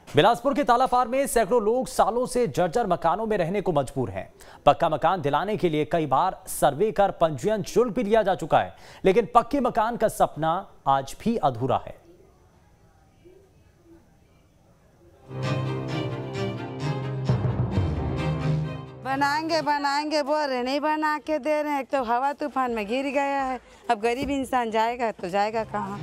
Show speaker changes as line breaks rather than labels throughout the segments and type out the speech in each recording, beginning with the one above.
बिलासपुर के तालापार में सैकड़ों लोग सालों से जर्जर मकानों में रहने को मजबूर हैं। पक्का मकान दिलाने के लिए कई बार सर्वे कर पंजीयन शुल्क भी लिया जा चुका है, लेकिन पक्के मकान का सपना आज भी अधूरा है।
बनाएंगे बोल रहे, नहीं बना के दे रहे हैं। एक तो हवा तूफान में गिर गया है, अब गरीब इंसान जाएगा तो जाएगा कहाँ।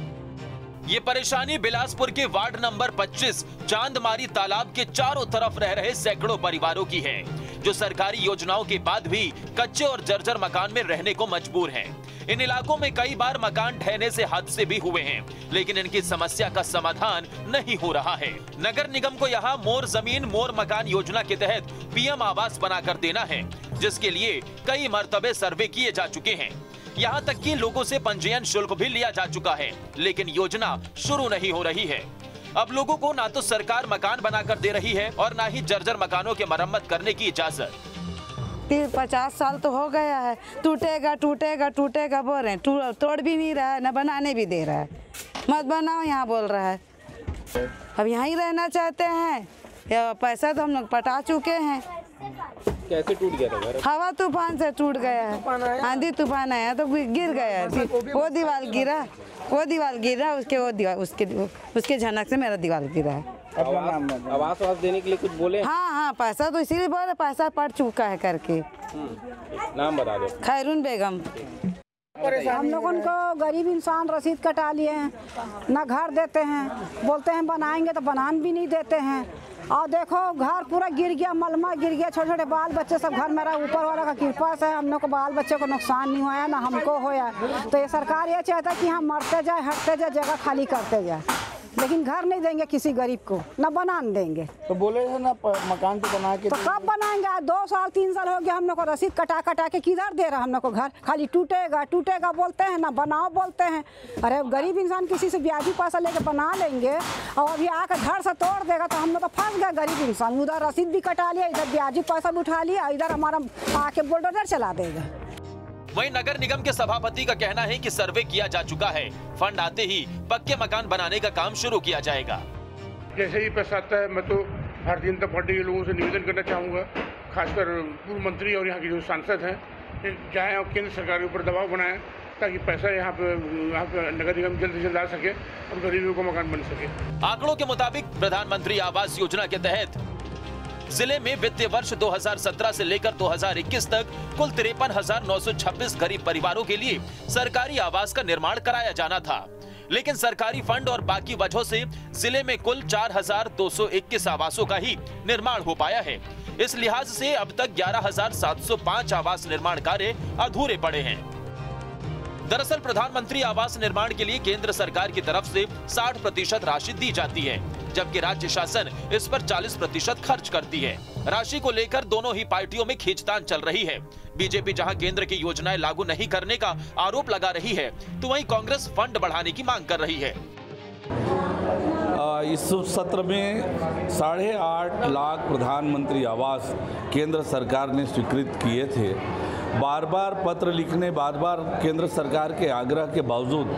ये परेशानी बिलासपुर के वार्ड नंबर 25 चांदमारी तालाब के चारों तरफ रह रहे सैकड़ों परिवारों की है, जो सरकारी योजनाओं के बाद भी कच्चे और जर्जर मकान में रहने को मजबूर हैं। इन इलाकों में कई बार मकान ढहने से हादसे भी हुए हैं, लेकिन इनकी समस्या का समाधान नहीं हो रहा है। नगर निगम को यहाँ मोर जमीन मोर मकान योजना के तहत पीएम आवास बनाकर देना है, जिसके लिए कई मर्तबे सर्वे किए जा चुके हैं। यहाँ तक कि लोगों से पंजीयन शुल्क भी लिया जा चुका है, लेकिन योजना शुरू नहीं हो रही है। अब लोगों को ना तो सरकार मकान बनाकर दे रही है और ना ही जर्जर मकानों के मरम्मत करने की इजाजत।
50 साल तो हो गया है, टूटेगा टूटेगा टूटेगा बोल रहे हैं, तोड़ भी नहीं रहा है, न बनाने भी दे रहा है। मत बनाओ यहाँ बोल रहा है। अब यहाँ ही रहना चाहते हैं, या पैसा तो हम लोग पटा चुके हैं।
कैसे टूट गया था घर?
हवा तूफान से टूट गया है, आंधी तूफान आया तो गिर गया है। वो दीवार गिरा, उसके झनक से मेरा दीवार गिरा है।
आवास देने के लिए कुछ बोले?
हाँ, पैसा तो इसीलिए बोले, पैसा पड़ चुका है करके।
नाम बता दो।
खैरून बेगम।
हम लोगों को गरीब इंसान रसीद कटा लिए हैं, ना घर देते हैं, बोलते हैं बनाएंगे तो बनान भी नहीं देते हैं। और देखो घर पूरा गिर गया, मलमा गिर गया, छोटे छोटे बाल बच्चे सब घर मेरा ऊपर वाला का कृपा से हम लोग को बाल बच्चे को नुकसान नहीं हुआ, ना हमको होया। तो ये सरकार ये चाहता है कि हम मरते जाए, हटते जाए, जगह खाली करते जाए, लेकिन घर नहीं देंगे किसी गरीब को, ना बनान देंगे।
तो बोले थे ना मकान तो बना के,
तो कब बनाएंगे? 2 साल 3 साल हो गया हम लोग को रसीद कटा के किधर दे रहा हम लोग को घर, खाली टूटेगा बोलते हैं, ना बनाओ बोलते हैं। अरे गरीब इंसान किसी से ब्याजी पैसा लेके बना लेंगे और अभी आकर घर से तोड़ देगा तो हम लोग तो फंस गए गरीब इंसान। उधर रसीद भी कटा लिया, इधर ब्याजी पैसा भी उठा लिया, इधर हमारा आके बुलडोजर चला देगा।
वहीं नगर निगम के सभापति का कहना है कि सर्वे किया जा चुका है, फंड आते ही पक्के मकान बनाने का काम शुरू किया जाएगा।
जैसे ही पैसा आता है, मैं तो भारतीय जनता पार्टी के लोगों से निवेदन करना चाहूँगा, खासकर पूर्व मंत्री और यहाँ के जो सांसद हैं, चाहे केंद्र सरकार के ऊपर दबाव बनाएं ताकि पैसा यहाँ पे नगर निगम जल्द से जल्द आ सके और गरीबों को मकान बन सके।
आंकड़ों के मुताबिक प्रधानमंत्री आवास योजना के तहत जिले में वित्तीय वर्ष 2017 से लेकर 2021 तक कुल 53,926 गरीब परिवारों के लिए सरकारी आवास का निर्माण कराया जाना था, लेकिन सरकारी फंड और बाकी वजहों से जिले में कुल 4,221 आवासों का ही निर्माण हो पाया है। इस लिहाज से अब तक 11,705 आवास निर्माण कार्य अधूरे पड़े हैं। दरअसल प्रधानमंत्री आवास निर्माण के लिए केंद्र सरकार की तरफ से 60% राशि दी जाती है, जबकि राज्य शासन इस पर 40% खर्च करती है। राशि को लेकर दोनों ही पार्टियों में खींचतान चल रही है। बीजेपी जहां केंद्र की योजनाएं लागू नहीं करने का आरोप लगा रही है, तो वहीं कांग्रेस फंड बढ़ाने की मांग कर रही है।
इस सत्र में 8.5 लाख प्रधानमंत्री आवास केंद्र सरकार ने स्वीकृत किए थे। बार बार पत्र लिखने, बार बार केंद्र सरकार के आग्रह के बावजूद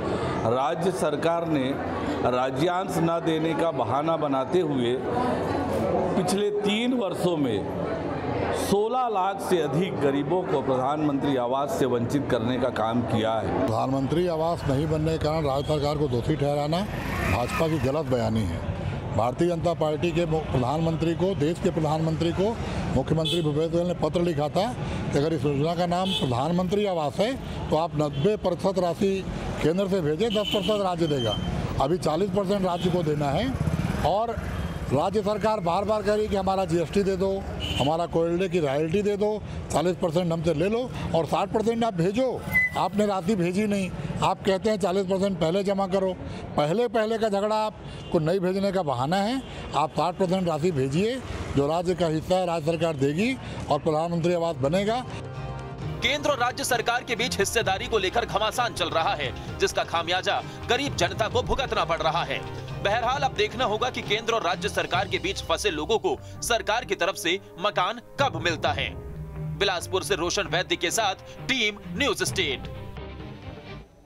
राज्य सरकार ने राज्यांश न देने का बहाना बनाते हुए पिछले 3 वर्षों में 16 लाख से अधिक गरीबों को प्रधानमंत्री आवास से वंचित करने का काम किया है।
प्रधानमंत्री आवास नहीं बनने के कारण राज्य सरकार को दोषी ठहराना भाजपा की गलत बयानी है। भारतीय जनता पार्टी के प्रधानमंत्री को, देश के प्रधानमंत्री को मुख्यमंत्री भूपेश बघेल ने पत्र लिखा था कि अगर इस योजना का नाम प्रधानमंत्री आवास है तो आप 90% राशि केंद्र से भेजें, 10% राज्य देगा। अभी 40% राज्य को देना है और राज्य सरकार बार बार कह रही कि हमारा GST दे दो, हमारा कोयले की रॉयल्टी दे दो, 40% हमसे ले लो और 60% आप भेजो। आपने राशि भेजी नहीं, आप कहते हैं 40% पहले जमा करो। पहले का झगड़ा आपको नहीं भेजने का बहाना है। आप 60% राशि भेजिए, जो राज्य का हिस्सा है राज्य सरकार देगी और प्रधानमंत्री आवास बनेगा।
केंद्र और राज्य सरकार के बीच हिस्सेदारी को लेकर घमासान चल रहा है, जिसका खामियाजा गरीब जनता को भुगतना पड़ रहा है। बहरहाल अब देखना होगा कि केंद्र और राज्य सरकार के बीच फंसे लोगों को सरकार की तरफ से मकान कब मिलता है। बिलासपुर से रोशन वैद्य के साथ टीम न्यूज़ स्टेट।